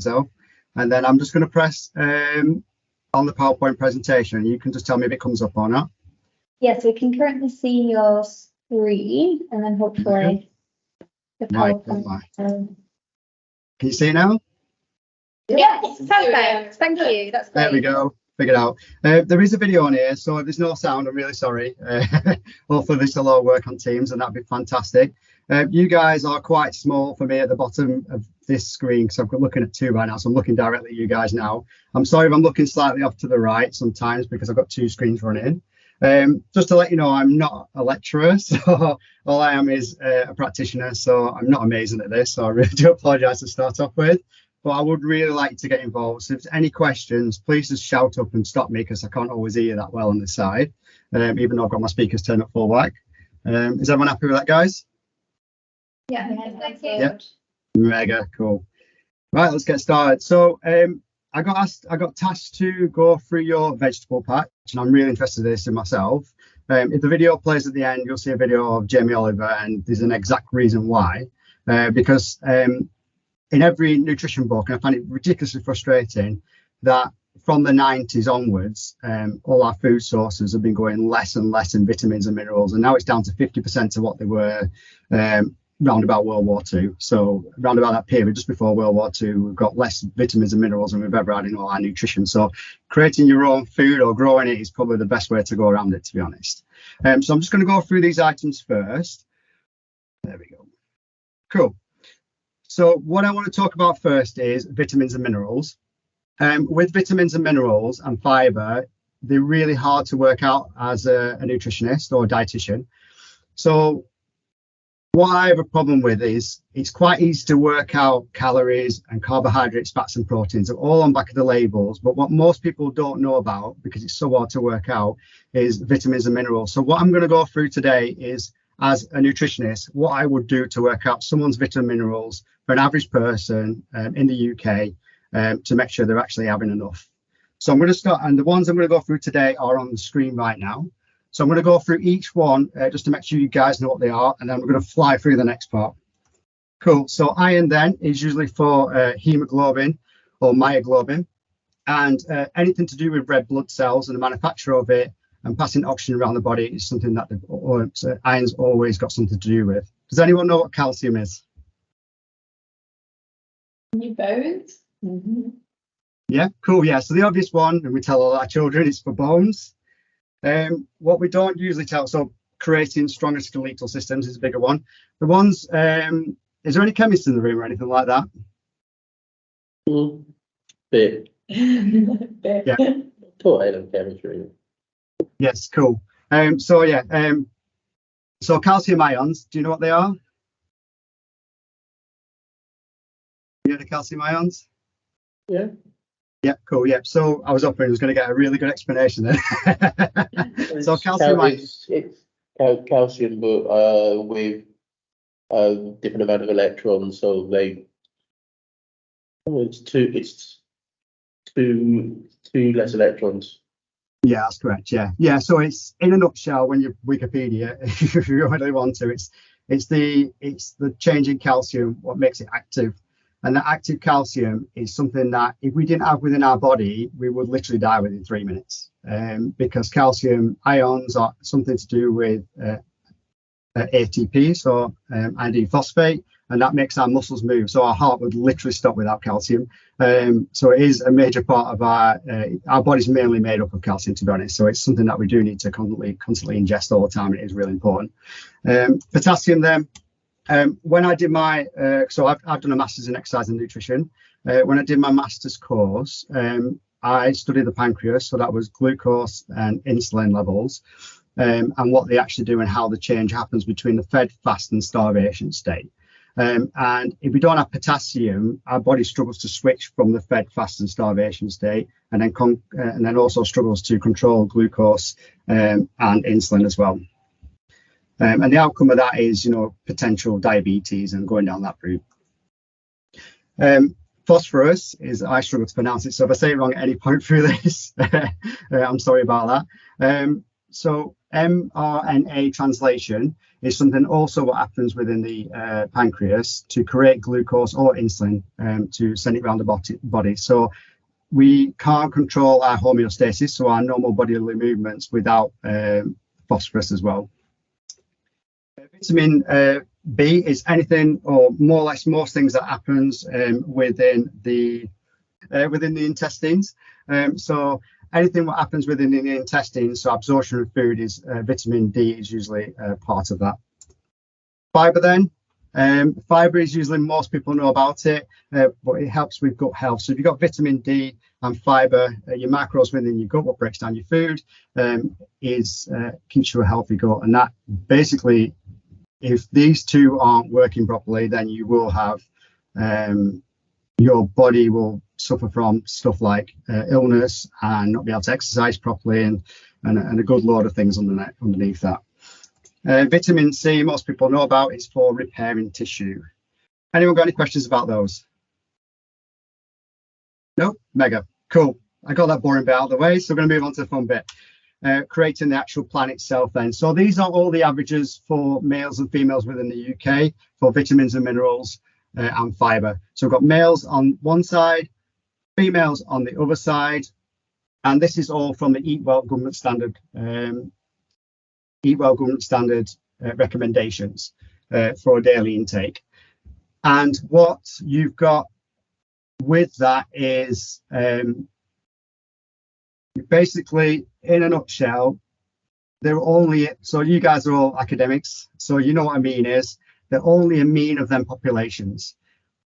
So, and then I'm just going to press on the PowerPoint presentation. You can just tell me if it comes up or not. Yes, we can currently see your screen, and then hopefully the PowerPoint. Can you see now? Yes, perfect. Thank you. That's great. There we go. Figured out. There is a video on here, so if there's no sound, I'm really sorry. Hopefully this will all work on Teams, and that'd be fantastic. You guys are quite small for me at the bottom of this screen, because I'm looking at two right now, so I'm looking directly at you guys now. I'm sorry if I'm looking slightly off to the right sometimes, because I've got two screens running. Just to let you know, I'm not a lecturer, so all I am is a practitioner, so I'm not amazing at this, so I really do apologise to start off with. But I would really like to get involved. So if there's any questions, please just shout up and stop me, because I can't always hear that well on this side, even though I've got my speakers turned up full whack. Is everyone happy with that, guys? Yeah, thank you. Yep. Mega cool. Right, let's get started. So I got tasked to go through your vegetable patch, and I'm really interested in this in myself. If the video plays at the end, you'll see a video of Jamie Oliver, and there's an exact reason why. Because in every nutrition book, and I find it ridiculously frustrating that from the 90s onwards, all our food sources have been going less and less in vitamins and minerals, and now it's down to 50% of what they were round about World War II. So round about that period, just before World War II, we've got less vitamins and minerals than we've ever had in all our nutrition. So creating your own food or growing it is probably the best way to go around it, to be honest. So I'm just going to go through these items first. There we go. Cool. So what I want to talk about first is vitamins and minerals. With vitamins and minerals and fiber, they're really hard to work out as a nutritionist or a dietitian. So what I have a problem with is it's quite easy to work out calories and carbohydrates, fats and proteins. They're all on back of the labels. But what most people don't know about, because it's so hard to work out, is vitamins and minerals. So what I'm going to go through today is, as a nutritionist, what I would do to work out someone's vitamin minerals for an average person in the UK to make sure they're actually having enough. So I'm going to start, and the ones I'm going to go through today are on the screen right now. So I'm going to go through each one just to make sure you guys know what they are, and then we're going to fly through the next part. Cool. So iron then is usually for hemoglobin or myoglobin, and anything to do with red blood cells and the manufacture of it and passing oxygen around the body is something that iron's always got something to do with. Does anyone know what calcium is? Your bones? Mm-hmm. Yeah, cool. Yeah, so the obvious one, and we tell all our children, it's for bones. What we don't usually tell, so creating stronger skeletal systems is a bigger one. The ones, is there any chemists in the room or anything like that? Bit. Yeah. Taught in chemistry. Yes, cool. So calcium ions, do you know what they are? You know the calcium ions? Yeah. Yeah, cool. Yeah. So I was hoping I was going to get a really good explanation there. So calcium ions. It's calcium, but with different amount of electrons. So it's two less electrons. Yeah, that's correct. Yeah. So it's, in a nutshell, when you Wikipedia, if you really want to, it's the change in calcium what makes it active. And the active calcium is something that if we didn't have within our body, we would literally die within 3 minutes. Because calcium ions are something to do with ATP, so iodine phosphate, and that makes our muscles move. So our heart would literally stop without calcium. So it is a major part of our body's mainly made up of calcium, to be honest. So it's something that we do need to constantly ingest all the time. It is really important. Potassium then. When I did my, so I've done a master's in exercise and nutrition. When I did my master's course, I studied the pancreas, so that was glucose and insulin levels, and what they actually do and how the change happens between the fed, fast and starvation state. And if we don't have potassium, our body struggles to switch from the fed, fast and starvation state, and then also struggles to control glucose and insulin as well. And the outcome of that is, potential diabetes and going down that route. Phosphorus is, I struggle to pronounce it, so if I say it wrong at any point through this, I'm sorry about that. So mRNA translation is something also what happens within the pancreas to create glucose or insulin to send it around the body. So we can't control our homeostasis, so our normal bodily movements, without phosphorus as well. Vitamin B is anything, or more or less most things that happens within the intestines. So anything what happens within the intestines, so absorption of food, is vitamin D is usually part of that. Fiber then. Fiber is usually, most people know about it, but it helps with gut health. So if you've got vitamin D and fiber, your macros within your gut, what breaks down your food, keeps you a healthy gut. And that basically, if these two aren't working properly, then you will have your body will suffer from stuff like illness and not be able to exercise properly, and a good load of things underneath that. Vitamin C, most people know about, it's for repairing tissue. Anyone got any questions about those? No? Mega. Cool. I got that boring bit out of the way, so we're going to move on to the fun bit. Creating the actual plan itself then. So these are all the averages for males and females within the UK for vitamins and minerals and fibre. So we've got males on one side, females on the other side, and this is all from the Eat Well Government Standard recommendations for a daily intake. And what you've got with that is basically, in a nutshell, so you guys are all academics, so you know what a mean is. They're only a mean of them populations.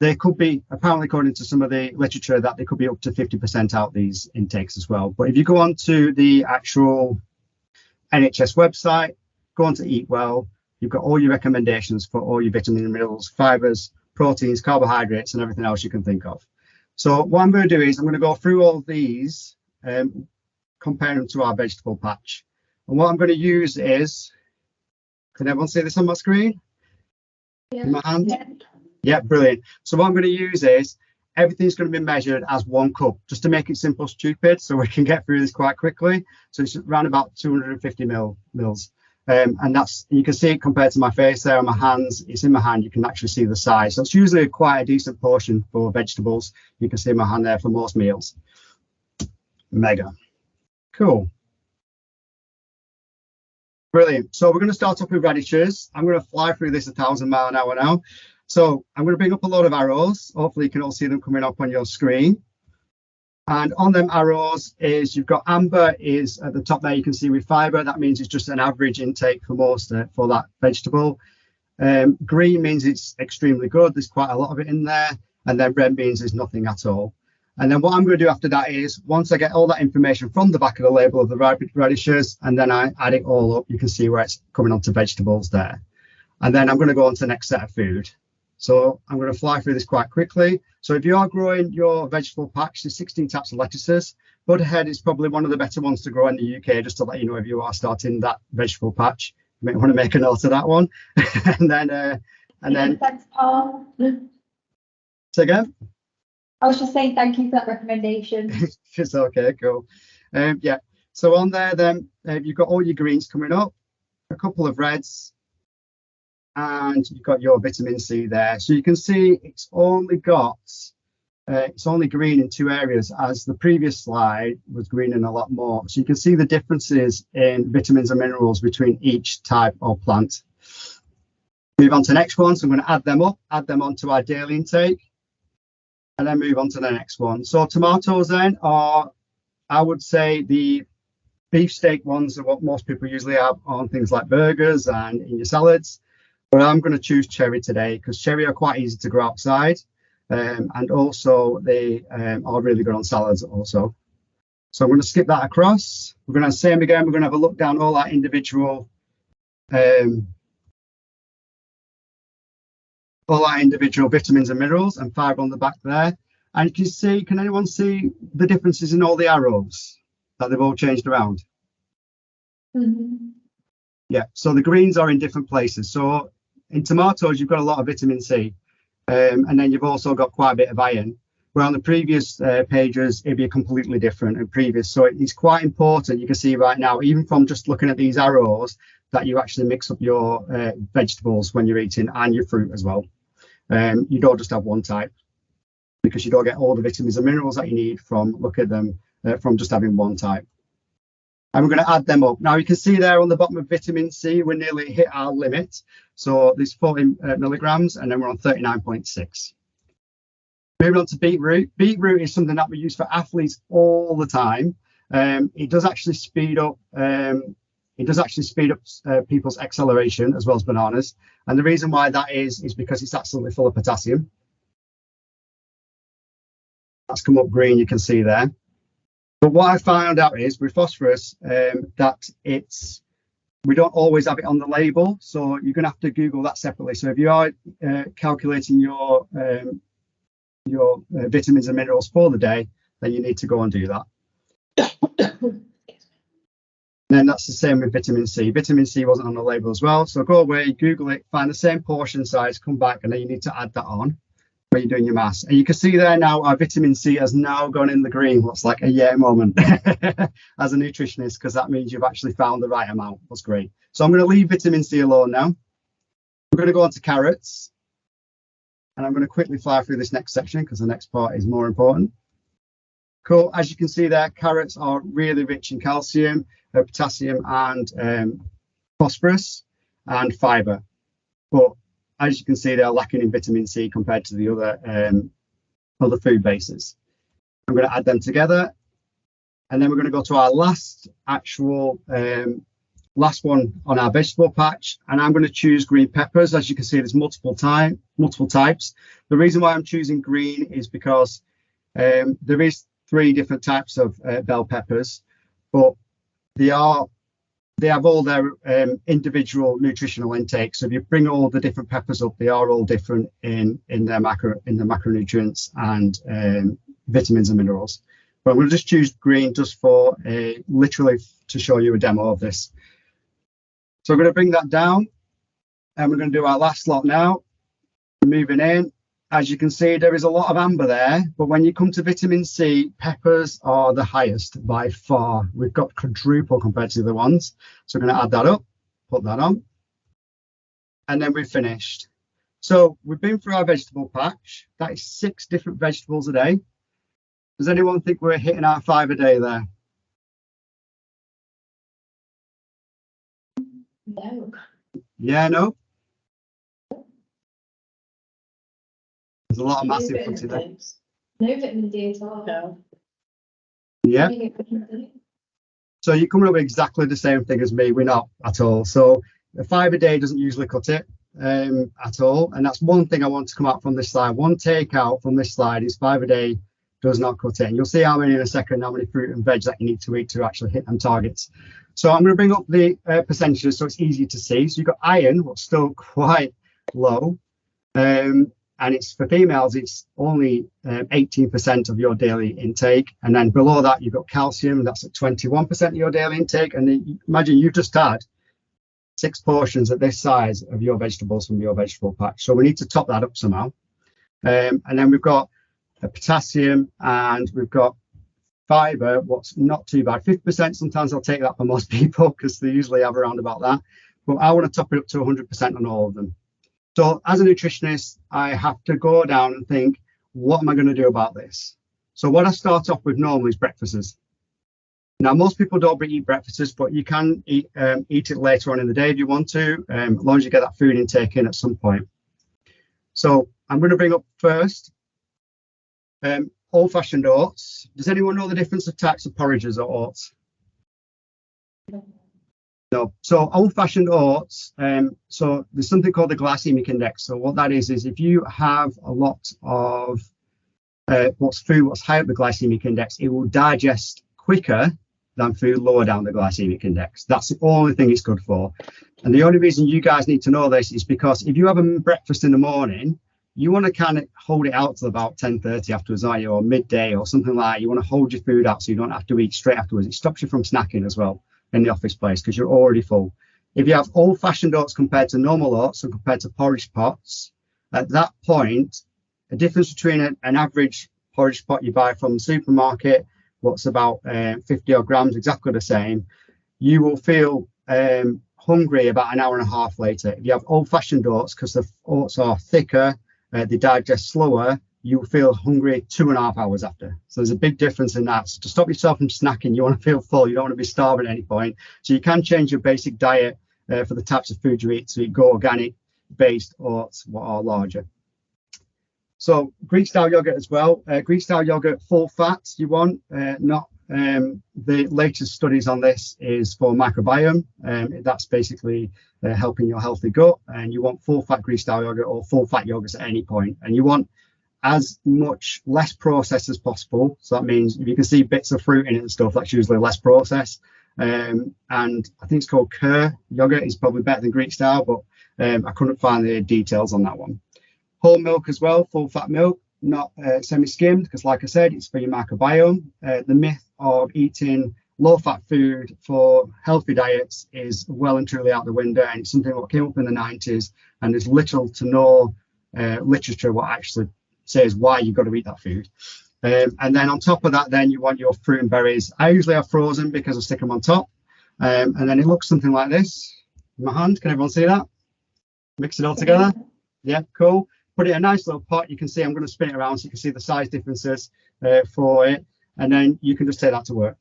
They could be, apparently according to some of the literature, that they could be up to 50% out these intakes as well. But if you go on to the actual NHS website, go on to Eat Well, you've got all your recommendations for all your vitamins and minerals, fibres, proteins, carbohydrates, and everything else you can think of. So what I'm going to do is I'm going to go through all these, compare them to our vegetable patch. And what I'm going to use is, can everyone see this on my screen? Yeah. In my hand? Yeah, brilliant. So what I'm going to use is, everything's going to be measured as 1 cup, just to make it simple, stupid, so we can get through this quite quickly. So it's around about 250 mils. And that's, you can see it compared to my face there on my hands. It's in my hand, you can actually see the size. So it's usually quite a decent portion for vegetables. You can see my hand there for most meals. Mega. Cool. Brilliant. So we're going to start off with radishes. I'm going to fly through this 1,000 miles an hour now. So I'm going to bring up a load of arrows. Hopefully you can all see them coming up on your screen. And on them arrows is, you've got amber is at the top there, you can see with fibre. That means it's just an average intake for most for that vegetable. Green means it's extremely good. There's quite a lot of it in there. And then red means there's nothing at all. And then what I'm going to do after that is, once I get all that information from the back of the label of the radishes, and then I add it all up, you can see where it's coming onto vegetables there. And then I'm going to go on to the next set of food. So I'm going to fly through this quite quickly. So if you are growing your vegetable patch, there's 16 types of lettuces. Butterhead is probably one of the better ones to grow in the UK, just to let you know if you are starting that vegetable patch. You might want to make a note of that one. and then Thanks, Paul. So again? I was just saying thank you for that recommendation. It's okay, cool. Yeah, so on there then, you've got all your greens coming up, a couple of reds, and you've got your vitamin C there. So you can see it's only green in 2 areas, as the previous slide was green in a lot more. So you can see the differences in vitamins and minerals between each type of plant. Move on to the next one. So I'm going to add them up, add them onto our daily intake, and then move on to the next one. So tomatoes then are, I would say, the beefsteak ones are what most people usually have on things like burgers and in your salads. But I'm going to choose cherry today, because cherry are quite easy to grow outside, and also they are really good on salads also. So I'm going to skip that across. We're going to same again. We're going to have a look down all our individual vitamins and minerals and fibre on the back there. And you can see, can anyone see the differences in all the arrows that they've all changed around? Mm-hmm. Yeah, so the greens are in different places. So in tomatoes, you've got a lot of vitamin C, and then you've also got quite a bit of iron. where on the previous pages, it'd be completely different and previous. So it's quite important, you can see right now, even from just looking at these arrows, that you actually mix up your vegetables when you're eating and your fruit as well. You don't just have one type, because you don't get all the vitamins and minerals that you need from looking at them from just having one type. And we're going to add them up. Now you can see there on the bottom of vitamin C, we nearly hit our limit. So there's 40 milligrams, and then we're on 39.6. Moving on to beetroot. Beetroot is something that we use for athletes all the time. It does actually speed up people's acceleration as well as bananas. And the reason why that is because it's absolutely full of potassium. That's come up green, you can see there. But what I found out is with phosphorus that we don't always have it on the label, so you're going to have to Google that separately. So if you are calculating your vitamins and minerals for the day, then you need to go and do that. Then that's the same with vitamin C. Vitamin C wasn't on the label as well, so go away, Google it, find the same portion size, come back, and then you need to add that on when you're doing your maths. And you can see there now our vitamin C has now gone in the green. Looks like a yeah moment as a nutritionist, because that means you've actually found the right amount. That's great. So I'm going to leave vitamin C alone now. We're going to go on to carrots, and I'm going to quickly fly through this next section because the next part is more important. Cool. As you can see there, carrots are really rich in calcium, potassium, and phosphorus and fiber. But as you can see, they're lacking in vitamin C compared to the other food bases. I'm going to add them together, and then we're going to go to our last one on our vegetable patch, and I'm going to choose green peppers. As you can see, there's multiple types. The reason why I'm choosing green is because there is 3 different types of bell peppers, but they have all their individual nutritional intake. So if you bring all the different peppers up, they are all different in the macronutrients and vitamins and minerals. But we'll just choose green just for literally to show you a demo of this. So I'm going to bring that down, and we're going to do our last lot now. Moving in, as you can see, there is a lot of amber there, but when you come to vitamin C, peppers are the highest by far. We've got quadruple compared to the other ones. So we're going to add that up, put that on, and then we've finished. So we've been through our vegetable patch. That is 6 different vegetables a day. Does anyone think we're hitting our 5 a day there? No. Yeah, no? There's a lot of massive footy there. No vitamin D at all. No. Yeah. So you're coming up with exactly the same thing as me. We're not at all. So a 5 a day doesn't usually cut it at all. And that's one thing I want to come out from this slide. One takeout from this slide is 5 a day does not cut it. And you'll see how many in a second, how many fruit and veg that you need to eat to actually hit them targets. So I'm going to bring up the percentages so it's easier to see. So you've got iron, what's still quite low. And it's for females, it's only 18% of your daily intake. And then below that, you've got calcium, that's at 21% of your daily intake. And then imagine you've just had 6 portions at this size of your vegetables from your vegetable patch. So we need to top that up somehow. And then we've got potassium, and we've got fiber, what's not too bad. 50%, sometimes I'll take that for most people because they usually have around about that. But I want to top it up to 100% on all of them. So as a nutritionist, I have to go down and think, what am I going to do about this? So what I start off with normally is breakfasts. Now, most people don't eat breakfasts, but you can eat it later on in the day if you want to, as long as you get that food intake in at some point. So I'm going to bring up first old-fashioned oats. Does anyone know the difference of types of porridges or oats? No. So old-fashioned oats, so there's something called the glycemic index. So what that is if you have a lot of what's high up the glycemic index, it will digest quicker than food lower down the glycemic index. That's the only thing it's good for. And the only reason you guys need to know this is because if you have a breakfast in the morning, you want to kind of hold it out till about 10:30 afterwards, or midday or something like that. You want to hold your food out so you don't have to eat straight afterwards. It stops you from snacking as well in the office place because you're already full. If you have old-fashioned oats compared to normal oats and compared to porridge pots, at that point, the difference between an average porridge pot you buy from the supermarket, what's about 50 odd grams, exactly the same, you will feel hungry about an hour and a half later. If you have old-fashioned oats, because the oats are thicker, they digest slower, you'll feel hungry 2.5 hours after. So there's a big difference in that. So to stop yourself from snacking, you want to feel full, you don't want to be starving at any point. So you can change your basic diet for the types of food you eat. So you go organic based oats, what are larger. So Greek style yogurt as well. Greek style yogurt, full fats you want, not the latest studies on this is for microbiome. That's basically helping your healthy gut, and you want full fat Greek style yogurt or full fat yogurts at any point, and you want as much less processed as possible. So that means if you can see bits of fruit in it and stuff, that's usually less processed. And I think it's called Kir yogurt is probably better than Greek style, but I couldn't find the details on that one. Whole milk as well, full fat milk, not semi-skimmed, because like I said, it's for your microbiome. The myth of eating low-fat food for healthy diets is well and truly out the window, and it's something that came up in the 90s, and there's little to no literature what actually says why you've got to eat that food. And then on top of that, then you want your fruit and berries. I usually have frozen because I stick them on top, and then it looks something like this in my hand. Can everyone see that? Mix it all together. Yeah, cool. Put it in a nice little pot. You can see I'm going to spin it around so you can see the size differences for it, and then you can just take that to work,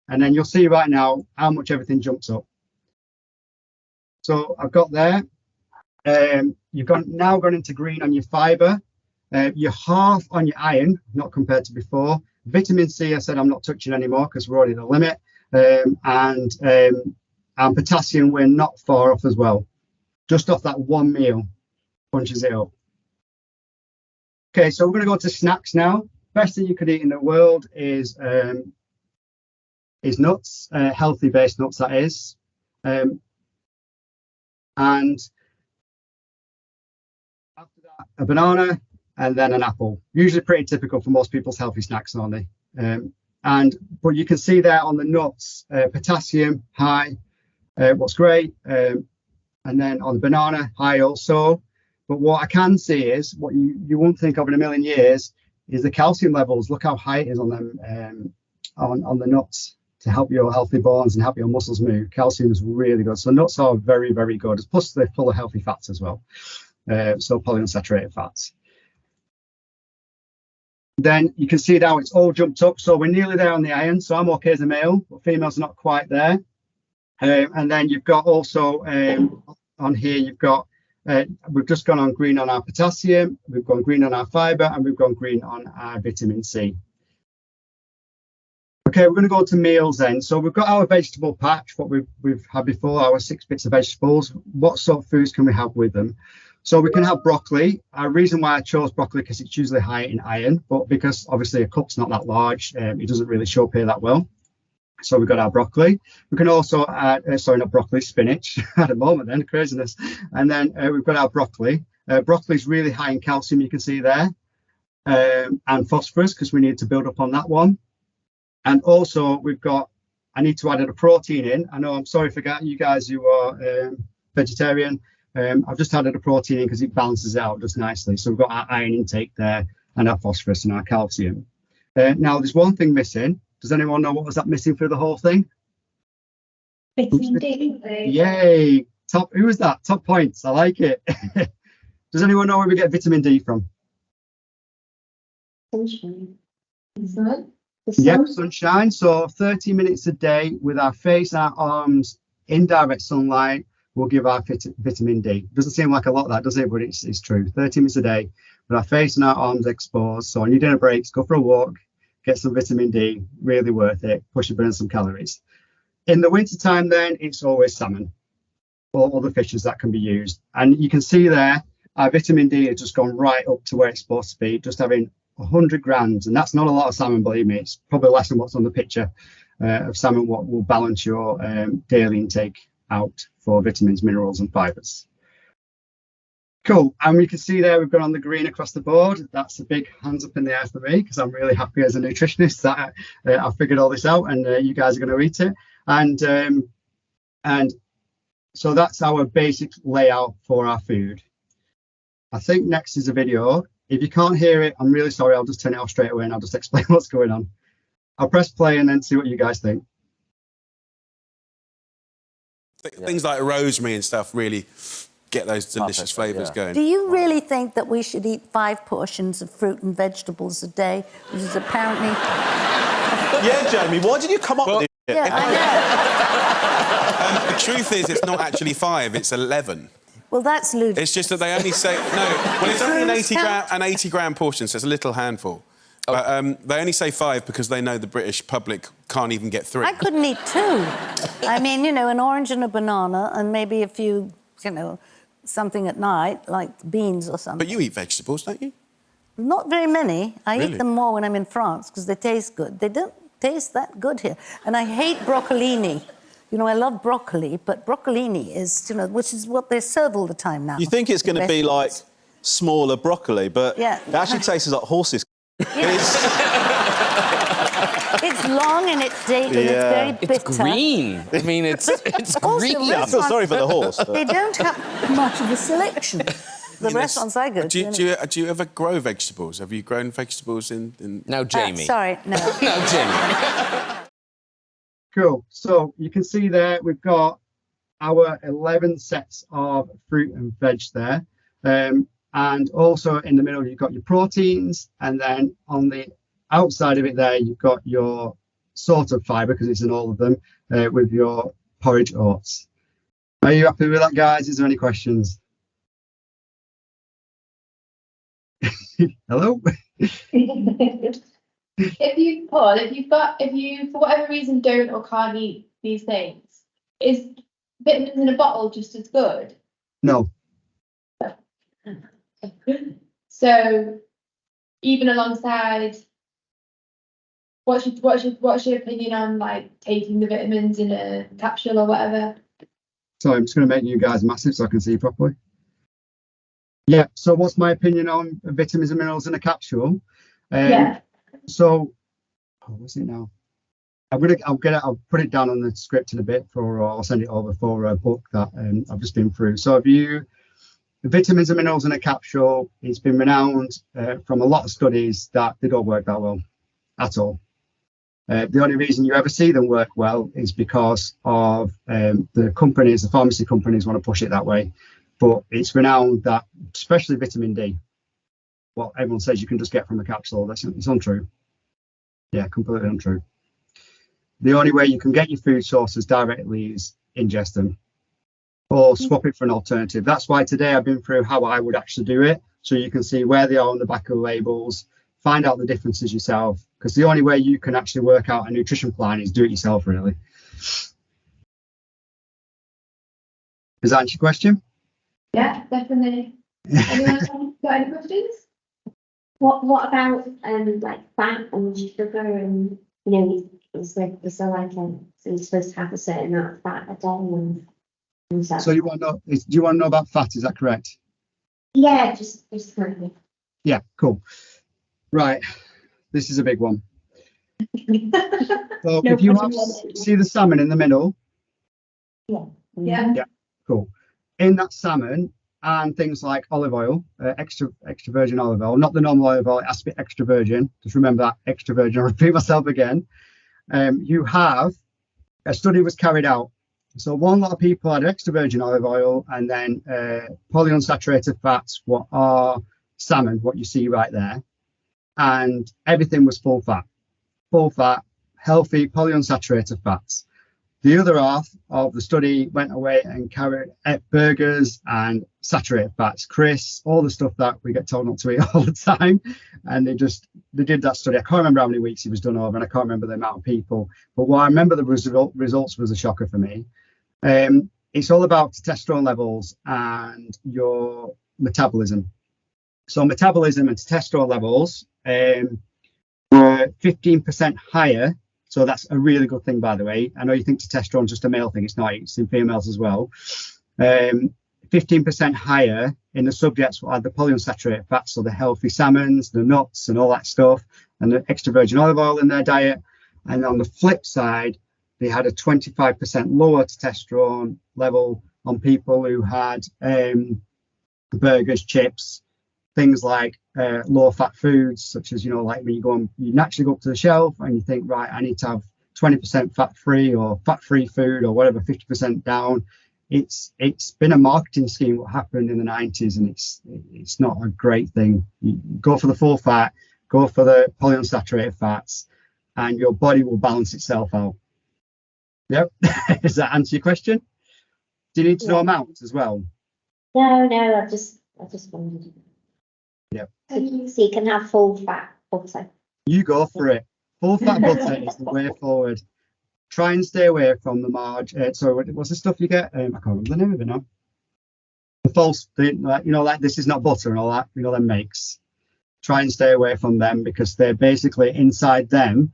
and then you'll see right now how much everything jumps up. So I've got there, you've now gone into green on your fiber, you're half on your iron, not compared to before. Vitamin C, I said I'm not touching anymore because we're already at the limit, and potassium, we're not far off as well. Just off that one meal punches it up. Okay, so we're going to go to snacks now. Best thing you could eat in the world is nuts, healthy based nuts, that is. And after that, a banana and then an apple. Usually pretty typical for most people's healthy snacks, aren't they? But you can see there on the nuts, potassium high, what's great. And then on the banana, high also. But what I can see is what you won't think of in a million years is the calcium levels. Look how high it is on them, on the nuts, to help your healthy bones and help your muscles move. Calcium is really good. So nuts are very, very good. Plus they're full of healthy fats as well. So polyunsaturated fats. Then you can see now it's all jumped up. So we're nearly there on the iron. So I'm okay as a male, but females are not quite there. And then you've got also on here, you've got, we've just gone on green on our potassium, we've gone green on our fiber, and we've gone green on our vitamin C. Okay, we're going to go to meals then. So we've got our vegetable patch, what we've had before, our 6 bits of vegetables. What sort of foods can we have with them? So we can have broccoli. A reason why I chose broccoli, because it's usually high in iron, but because obviously a cup's not that large, it doesn't really show up here that well. So we've got our broccoli. We can also add, sorry, not broccoli, spinach at the moment then, craziness. And then we've got our broccoli. Broccoli is really high in calcium, you can see there, and phosphorus, because we need to build up on that one. And also we've got, I need to add a protein in. I know, I'm sorry for you guys who are vegetarian. I've just added a protein in because it balances it out just nicely. So we've got our iron intake there and our phosphorus and our calcium. Now there's one thing missing. Does anyone know what was that missing through the whole thing? Vitamin D. Yay! Top. Who was that? Top points. I like it. Does anyone know where we get vitamin D from? Sunshine. Sun? Yep, sunshine. So 30 minutes a day with our face and our arms in direct sunlight will give our vitamin D. Doesn't seem like a lot, that does it? But it's true. 30 minutes a day with our face and our arms exposed. So on your dinner breaks, go for a walk. Get some vitamin D, really worth it. Push and burn some calories. In the winter time, then it's always salmon or other fishes that can be used. And you can see there, our vitamin D has just gone right up to where it's supposed to be, just having 100 grams. And that's not a lot of salmon, believe me. It's probably less than what's on the picture of salmon, what will balance your daily intake out for vitamins, minerals, and fibers. Cool, and we can see there we've gone on the green across the board. That's a big hands up in the air for me because I'm really happy as a nutritionist that I figured all this out, and you guys are going to eat it. And so that's our basic layout for our food. I think next is a video If you can't hear it, I'm really sorry. I'll just turn it off straight away and I'll just explain what's going on. I'll press play and then see what you guys think. Things like rosemary and stuff really get those delicious flavours going. Do you really think that we should eat 5 portions of fruit and vegetables a day, which is apparently... Yeah, Jamie, why did you come up with this? Yeah, I know. The truth is, it's not actually 5, it's 11. Well, that's ludicrous. It's just that they only say... No, well, it's only an 80-gram portion, so it's a little handful. But they only say 5 because they know the British public can't even get 3. I couldn't eat 2. I mean, you know, an orange and a banana and maybe a few, you know, something at night, like beans or something. But you eat vegetables, don't you? Not very many. I Really? eat them more when I'm in France because they taste good. They don't taste that good here. And I hate broccolini. You know, I love broccoli, but broccolini is, you know, which is what they serve all the time now. You think it's going to be like smaller broccoli, but Yeah. it actually tastes like horses. It's long and it's deep and it's very bitter. It's green. I mean, it's Also, green. Yeah, I feel sorry for the horse. They don't have much of a selection. The restaurants I go to. Do you ever grow vegetables? Have you grown vegetables in... Now, Jamie. Sorry, no. No, Jamie. Cool. So you can see there we've got our 11 sets of fruit and veg there. And also in the middle, you've got your proteins. And then on the outside of it there, you've got your sort of fibre, because it's in all of them, with your porridge oats. Are you happy with that, guys? Is there any questions? Hello? If you for whatever reason don't or can't eat these things, is vitamins in a bottle just as good? No. So even alongside, what's your opinion on like taking the vitamins in a capsule or whatever? Sorry, I'm just going to make you guys massive so I can see you properly. Yeah, so what's my opinion on vitamins and minerals in a capsule? Yeah. So, what's it now? I'll put it down on the script in a bit, I'll send it over for a book that I've just been through. So vitamins and minerals in a capsule, it's been renowned from a lot of studies that they don't work that well at all. The only reason you ever see them work well is because of the pharmacy companies want to push it that way. But it's renowned that, especially vitamin D, what everyone says you can just get from a capsule, it's untrue. Yeah, completely untrue. The only way you can get your food sources directly is ingest them or swap it for an alternative. That's why today I've been through how I would actually do it, so you can see where they are on the back of the labels, find out the differences yourself, because the only way you can actually work out a nutrition plan is do it yourself, really. Does that answer your question? Yeah, definitely. Anyone got any questions? What about like fat and sugar and it's like so you're supposed to have a certain amount of fat a day and stuff. So do you want to know about fat? Is that correct? Yeah, just kind of. Yeah, cool. Right, this is a big one. So if you see the salmon in the middle. Yeah. Cool. In that salmon and things like olive oil, extra virgin olive oil, not the normal olive oil, it has to be extra virgin. Just remember that, extra virgin. I'll repeat myself again. You have a study was carried out. So one lot of people had extra virgin olive oil and then polyunsaturated fats, what are salmon, what you see right there. And everything was full fat, healthy polyunsaturated fats. The other half of the study went away and ate burgers and saturated fats, crisps, all the stuff that we get told not to eat all the time. And they did that study. I can't remember how many weeks it was done over, and I can't remember the amount of people. But what I remember the results was a shocker for me. It's all about testosterone levels and your metabolism. So metabolism and testosterone levels were 15% higher. So that's a really good thing, by the way. I know you think testosterone is just a male thing. It's not. It's in females as well. 15% higher in the subjects who had the polyunsaturated fats, so the healthy salmons, the nuts and all that stuff, and the extra virgin olive oil in their diet. And on the flip side, they had a 25% lower testosterone level on people who had burgers, chips, things like low fat foods, such as, like when you naturally go up to the shelf and you think, right, I need to have 20% fat free or fat free food or whatever, 50% down. It's been a marketing scheme what happened in the 90s, and it's not a great thing. You go for the full fat, go for the polyunsaturated fats, and your body will balance itself out. Yep. Does that answer your question? Do you need to know amounts as well? No, I just wondered. Yep. So you can have full fat butter. You go for it. Full fat butter is the way forward. Try and stay away from the margarine. Sorry, what's the stuff you get? I can't remember the name of it now. The false, like this is not butter and all that, them makes. Try and stay away from them, because they're basically inside them.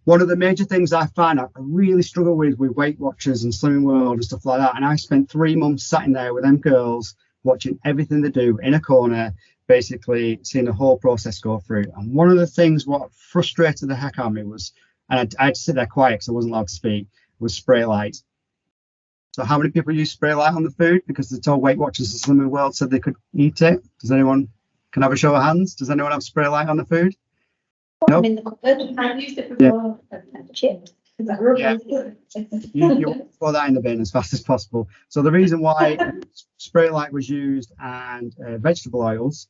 One of the major things I find I really struggle with Weight Watchers and Slimming World and stuff like that, and I spent 3 months sat in there with them girls watching everything they do in a corner, basically seeing the whole process go through. And one of the things what frustrated the heck out of me was, and I had to sit there quiet because I wasn't allowed to speak, was spray light. So how many people use spray light on the food because they told Weight Watchers and Slimming World said they could eat it? Can I have a show of hands? Does anyone have spray light on the food? No. I'm in the cupboard. I've used it before. Chips. Yeah. You want to throw that in the bin as fast as possible. So the reason why spray light was used and vegetable oils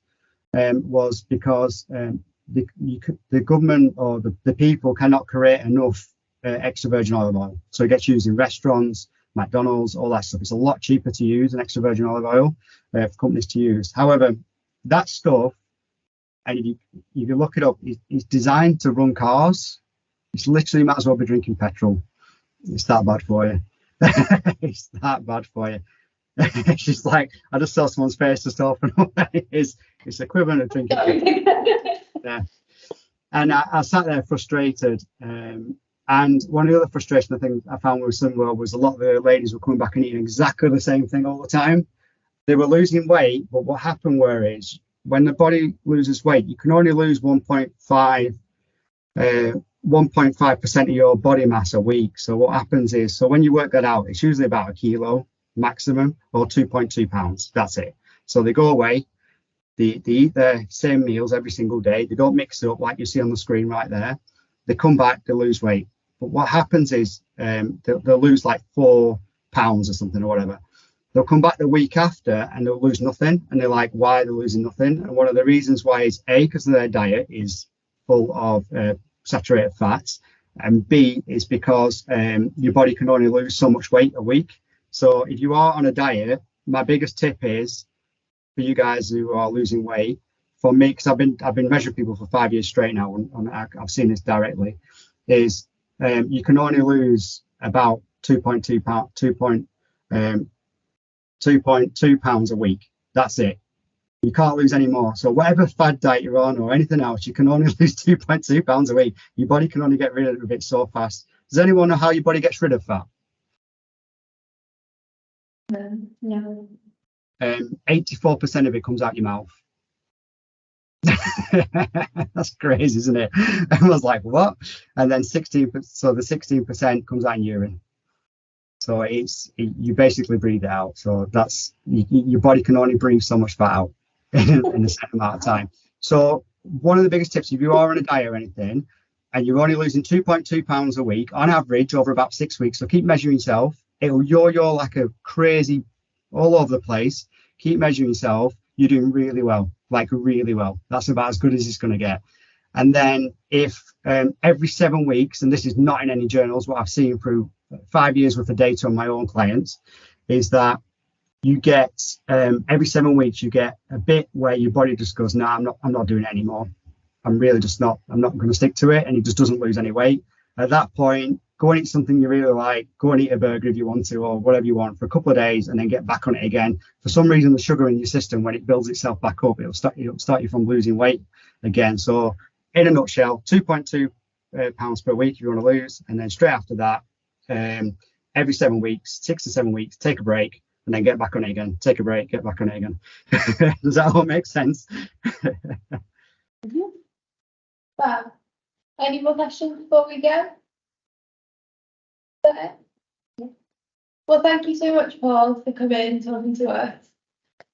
was because the government or the people cannot create enough extra virgin olive oil. So it gets used in restaurants, McDonald's, all that stuff. It's a lot cheaper to use an extra virgin olive oil for companies to use. However, that stuff, and if you look it up, it's designed to run cars. It's literally might as well be drinking petrol. It's that bad for you. It's that bad for you. It's just like, I just saw someone's face just open up. It's equivalent of drinking petrol. Yeah. And I sat there frustrated. And one of the other frustrations I think I found with Slimming World was a lot of the ladies were coming back and eating exactly the same thing all the time. They were losing weight, but what happened is when the body loses weight, you can only lose 1.5% of your body mass a week. So what happens is, so when you work that out, it's usually about a kilo maximum, or 2.2 pounds. That's it. So they go away, they eat their same meals every single day. They don't mix it up like you see on the screen right there. They come back, they lose weight. But what happens is they'll lose like 4 pounds or something or whatever. They'll come back the week after and they'll lose nothing. And they're like, why are they losing nothing? And one of the reasons why is A, because their diet is full of saturated fats, and B is because your body can only lose so much weight a week. So if you are on a diet, my biggest tip is for you guys who are losing weight, for me, because I've been measuring people for 5 years straight now, and I've seen this directly, is you can only lose about 2.2 pounds a week. That's it. You can't lose any more. So whatever fad diet you're on or anything else, you can only lose 2.2 pounds a week. Your body can only get rid of it so fast. Does anyone know how your body gets rid of fat? No. 84% of it comes out your mouth. That's crazy, isn't it? I was like, what? And then 16%, so the 16% comes out in urine. So you basically breathe it out. So that's your body can only breathe so much fat out in a certain amount of time. So one of the biggest tips, if you are on a diet or anything and you're only losing 2.2 pounds a week on average over about 6 weeks, so keep measuring yourself. It'll yo-yo like a crazy all over the place. Keep measuring yourself. You're doing really well, like really well. That's about as good as it's going to get. And then if every 7 weeks, and this is not in any journals, what I've seen through 5 years worth of data on my own clients, is that you get every 7 weeks you get a bit where your body just goes, no, I'm not doing it anymore. I'm really just not. I'm not going to stick to it, and it just doesn't lose any weight. At that point, go and eat something you really like. Go and eat a burger if you want to, or whatever you want, for a couple of days, and then get back on it again. For some reason, the sugar in your system, when it builds itself back up, it'll start you from losing weight again. So, in a nutshell, 2.2 pounds per week if you want to lose, and then straight after that, every 7 weeks, 6 to 7 weeks, take a break, and then get back on it again. Take a break, get back on it again. Does that all make sense? Wow. Any more questions before we go? Well, thank you so much, Paul, for coming and talking to us.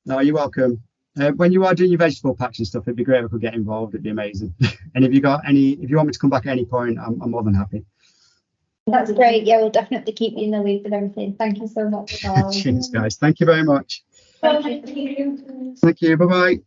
No, you're welcome. when you are doing your vegetable packs and stuff, it'd be great if I could get involved. It'd be amazing. And if you want me to come back at any point, I'm more than happy. That's great. Yeah, we'll definitely keep you in the loop with everything. Thank you so much. Cheers, guys. Thank you very much. Thank you. Thank you. Bye bye.